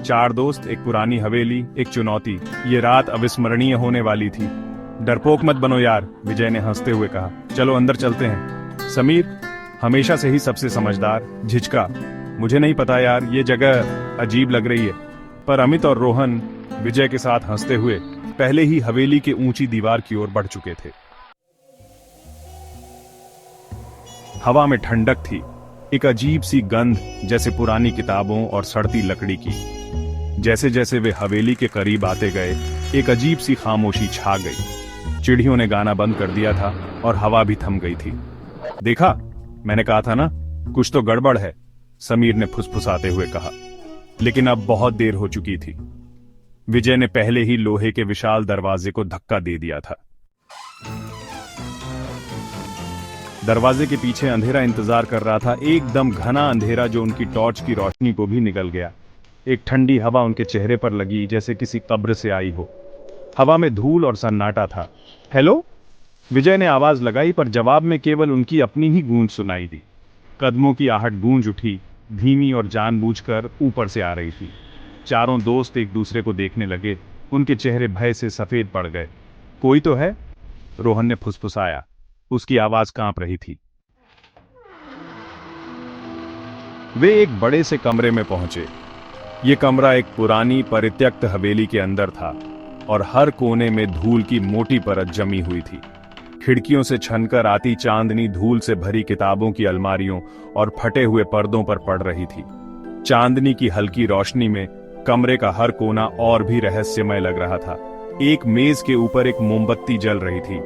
4 दोस्त, एक पुरानी हवेली, एक चुनौती। ये रात अविस्मरणीय होने वाली थी। डरपोक मत बनो यार, विजय ने हंसते हुए कहा। चलो अंदर चलते हैं। समीर, हमेशा से ही सबसे समझदार, झिझका। मुझे नहीं पता यार, ये जगह अजीब लग रही है। पर अमित और रोहन विजय के साथ हंसते हुए पहले ही हवेली के ऊंची दीवार की ओर बढ़ चुके थे। हवा में ठंडक थी, एक अजीब सी गंध, जैसे पुरानी किताबों और सड़ती लकड़ी की। जैसे जैसे वे हवेली के करीब आते गए, एक अजीब सी खामोशी छा गई। चिड़ियों ने गाना बंद कर दिया था और हवा भी थम गई थी। देखा, मैंने कहा था ना, कुछ तो गड़बड़ है, समीर ने फुसफुसाते हुए कहा। लेकिन अब बहुत देर हो चुकी थी। विजय ने पहले ही लोहे के विशाल दरवाजे को धक्का दे दिया था। दरवाजे के पीछे अंधेरा इंतजार कर रहा था, एकदम घना अंधेरा जो उनकी टॉर्च की रोशनी को भी निगल गया। एक ठंडी हवा उनके चेहरे पर लगी, जैसे किसी कब्र से आई हो। हवा में धूल और सन्नाटा था। हेलो, विजय ने आवाज लगाई, पर जवाब में केवल उनकी अपनी ही गूंज सुनाई दी। कदमों की आहट गूंज उठी, धीमी और जानबूझकर ऊपर से आ रही थी। चारों दोस्त एक दूसरे को देखने लगे। उनके चेहरे भय से सफेद पड़ गए। कोई तो है, रोहन ने फुसफुसाया। उसकी आवाज कांप रही थी। वे एक बड़े से कमरे में पहुंचे। ये कमरा एक पुरानी परित्यक्त हवेली के अंदर था और हर कोने में धूल की मोटी परत जमी हुई थी। खिड़कियों से छनकर आती चांदनी धूल से भरी किताबों की अलमारियों और फटे हुए पर्दों पर पड़ रही थी। चांदनी की हल्की रोशनी में कमरे का हर कोना और भी रहस्यमय लग रहा था। एक मेज के ऊपर एक मोमबत्ती जल रही थी,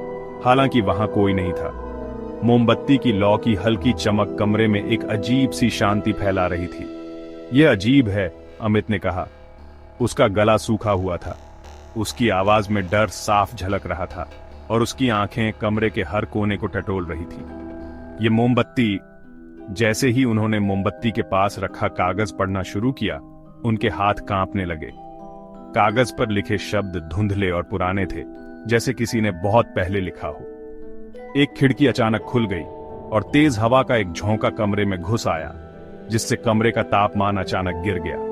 हालांकि वहां कोई नहीं था। मोमबत्ती की लौ की हल्की चमक कमरे में एक अजीब सी शांति फैला रही थी। यह अजीब है, अमित ने कहा। उसका गला सूखा हुआ था। उसकी आवाज में डर साफ झलक रहा था और उसकी आंखें कमरे के हर कोने को टटोल रही थी। ये मोमबत्ती, जैसे ही उन्होंने मोमबत्ती के पास रखा कागज पढ़ना शुरू किया, उनके हाथ कांपने लगे। कागज पर लिखे शब्द धुंधले और पुराने थे, जैसे किसी ने बहुत पहले लिखा हो। एक खिड़की अचानक खुल गई और तेज हवा का एक झोंका कमरे में घुस आया, जिससे कमरे का तापमान अचानक गिर गया।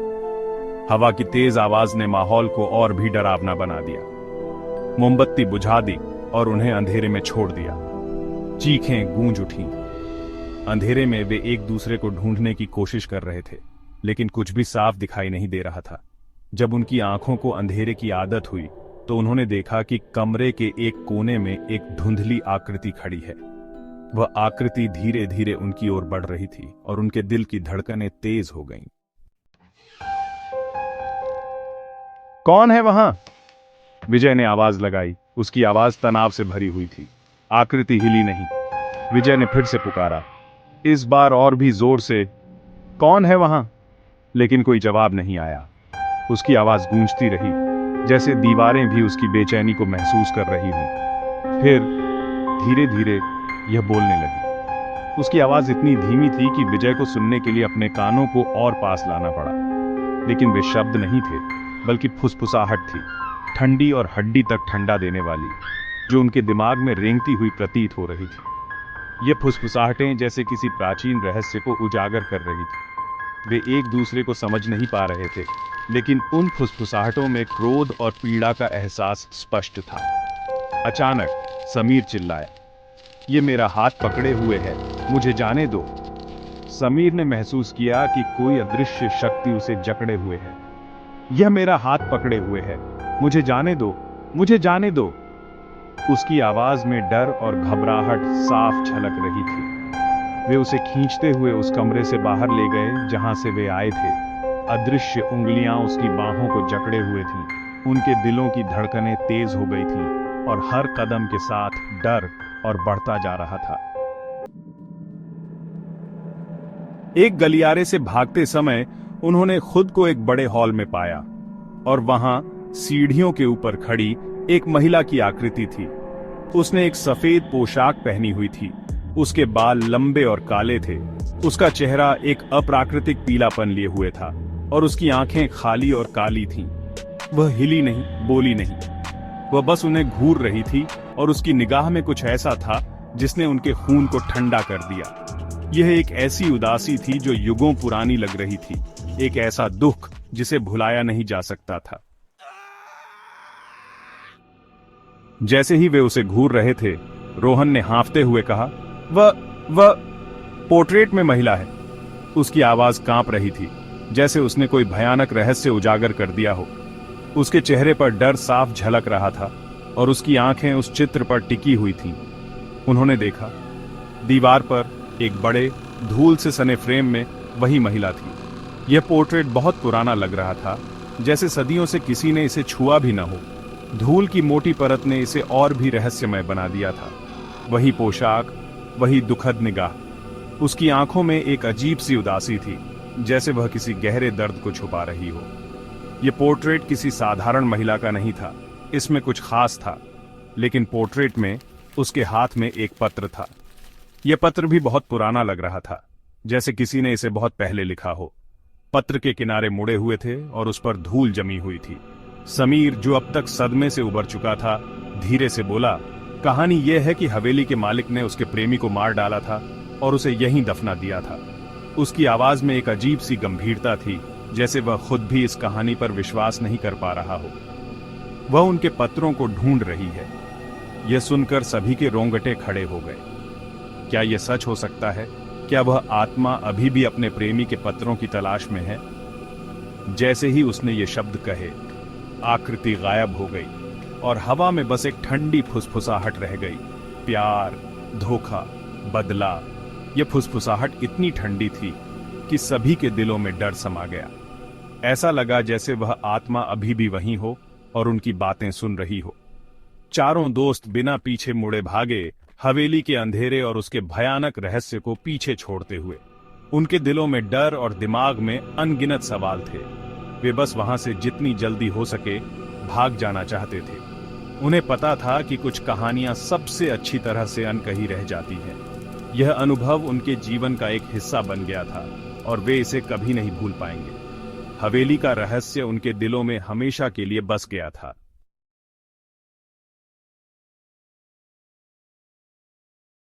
हवा की तेज आवाज ने माहौल को और भी डरावना बना दिया। मोमबत्ती बुझा दी और उन्हें अंधेरे में छोड़ दिया। चीखें गूंज उठीं। अंधेरे में वे एक दूसरे को ढूंढने की कोशिश कर रहे थे, लेकिन कुछ भी साफ दिखाई नहीं दे रहा था। जब उनकी आंखों को अंधेरे की आदत हुई, तो उन्होंने देखा कि कमरे के एक कोने में एक धुंधली आकृति खड़ी है। वह आकृति धीरे धीरे उनकी ओर बढ़ रही थी और उनके दिल की धड़कनें तेज हो गईं। कौन है वहां? विजय ने आवाज लगाई। उसकी आवाज तनाव से भरी हुई थी। आकृति हिली नहीं। विजय ने फिर से पुकारा, इस बार और भी जोर से, कौन है वहां? लेकिन कोई जवाब नहीं आया। उसकी आवाज गूंजती रही, जैसे दीवारें भी उसकी बेचैनी को महसूस कर रही हों। फिर धीरे धीरे यह बोलने लगी। उसकी आवाज इतनी धीमी थी कि विजय को सुनने के लिए अपने कानों को और पास लाना पड़ा। लेकिन वे शब्द नहीं थे, बल्कि फुसफुसाहट थी, ठंडी और हड्डी तक ठंडा देने वाली, जो उनके दिमाग में रेंगती हुई प्रतीत हो रही थी। ये फुसफुसाहटें जैसे किसी प्राचीन रहस्य को उजागर कर रही थी। वे एक दूसरे को समझ नहीं पा रहे थे, लेकिन उन फुसफुसाहटों में क्रोध और पीड़ा का एहसास स्पष्ट था। अचानक समीर चिल्लाया, ये मेरा हाथ पकड़े हुए है, मुझे जाने दो। समीर ने महसूस किया कि कोई अदृश्य शक्ति उसे जकड़े हुए है। यह मेरा हाथ पकड़े हुए है, मुझे जाने दो, मुझे जाने दो। उसकी आवाज में डर और घबराहट साफ झलक रही थी। वे उसे खींचते हुए उस कमरे से बाहर ले गए जहां से वे आए थे। अदृश्य उंगलियां उसकी बाहों को जकड़े हुए थीं। उनके दिलों की धड़कनें तेज हो गई थीं और हर कदम के साथ डर और बढ़ता जा रहा था। एक गलियारे से भागते समय उन्होंने खुद को एक बड़े हॉल में पाया और वहां सीढ़ियों के ऊपर खड़ी एक महिला की आकृति थी। उसने एक सफेद पोशाक पहनी हुई थी। उसके बाल लंबे और काले थे। उसका चेहरा एक अप्राकृतिक पीलापन लिए हुए था और उसकी आंखें खाली और काली थीं। वह हिली नहीं, बोली नहीं, वह बस उन्हें घूर रही थी और उसकी निगाह में कुछ ऐसा था जिसने उनके खून को ठंडा कर दिया। यह एक ऐसी उदासी थी जो युगों पुरानी लग रही थी, एक ऐसा दुख जिसे भुलाया नहीं जा सकता था। जैसे ही वे उसे घूर रहे थे, रोहन ने हाँफते हुए कहा, वह पोर्ट्रेट में महिला है। उसकी आवाज कांप रही थी, जैसे उसने कोई भयानक रहस्य उजागर कर दिया हो। उसके चेहरे पर डर साफ झलक रहा था और उसकी आंखें उस चित्र पर टिकी हुई थीं। उन्होंने देखा, दीवार पर एक बड़े धूल से सने फ्रेम में वही महिला थी। यह पोर्ट्रेट बहुत पुराना लग रहा था, जैसे सदियों से किसी ने इसे छुआ भी न हो। धूल की मोटी परत ने इसे और भी रहस्यमय बना दिया था। वही पोशाक, वही दुखद निगाह। उसकी आंखों में एक अजीब सी उदासी थी, जैसे वह किसी गहरे दर्द को छुपा रही हो। यह पोर्ट्रेट किसी साधारण महिला का नहीं था, इसमें कुछ खास था। लेकिन पोर्ट्रेट में उसके हाथ में एक पत्र था। यह पत्र भी बहुत पुराना लग रहा था, जैसे किसी ने इसे बहुत पहले लिखा हो। पत्र के किनारे मुड़े हुए थे और उस पर धूल जमी हुई थी। समीर, जो अब तक सदमे से उबर चुका था, धीरे से बोला, कहानी यह है कि हवेली के मालिक ने उसके प्रेमी को मार डाला था और उसे यहीं दफना दिया था। उसकी आवाज में एक अजीब सी गंभीरता थी, जैसे वह खुद भी इस कहानी पर विश्वास नहीं कर पा रहा हो। वह उनके पत्रों को ढूंढ रही है। यह सुनकर सभी के रोंगटे खड़े हो गए। क्या यह सच हो सकता है? क्या वह आत्मा अभी भी अपने प्रेमी के पत्रों की तलाश में है? जैसे ही उसने ये शब्द कहे, आकृति गायब हो गई और हवा में बस एक ठंडी फुसफुसाहट रह गई। प्यार, धोखा, बदला। यह फुसफुसाहट इतनी ठंडी थी कि सभी के दिलों में डर समा गया। ऐसा लगा जैसे वह आत्मा अभी भी वहीं हो और उनकी बातें सुन रही हो। चारों दोस्त बिना पीछे मुड़े भागे, हवेली के अंधेरे और उसके भयानक रहस्य को पीछे छोड़ते हुए। उनके दिलों में डर और दिमाग में अनगिनत सवाल थे। वे बस वहां से जितनी जल्दी हो सके भाग जाना चाहते थे। उन्हें पता था कि कुछ कहानियां सबसे अच्छी तरह से अनकही रह जाती हैं। यह अनुभव उनके जीवन का एक हिस्सा बन गया था और वे इसे कभी नहीं भूल पाएंगे। हवेली का रहस्य उनके दिलों में हमेशा के लिए बस गया था।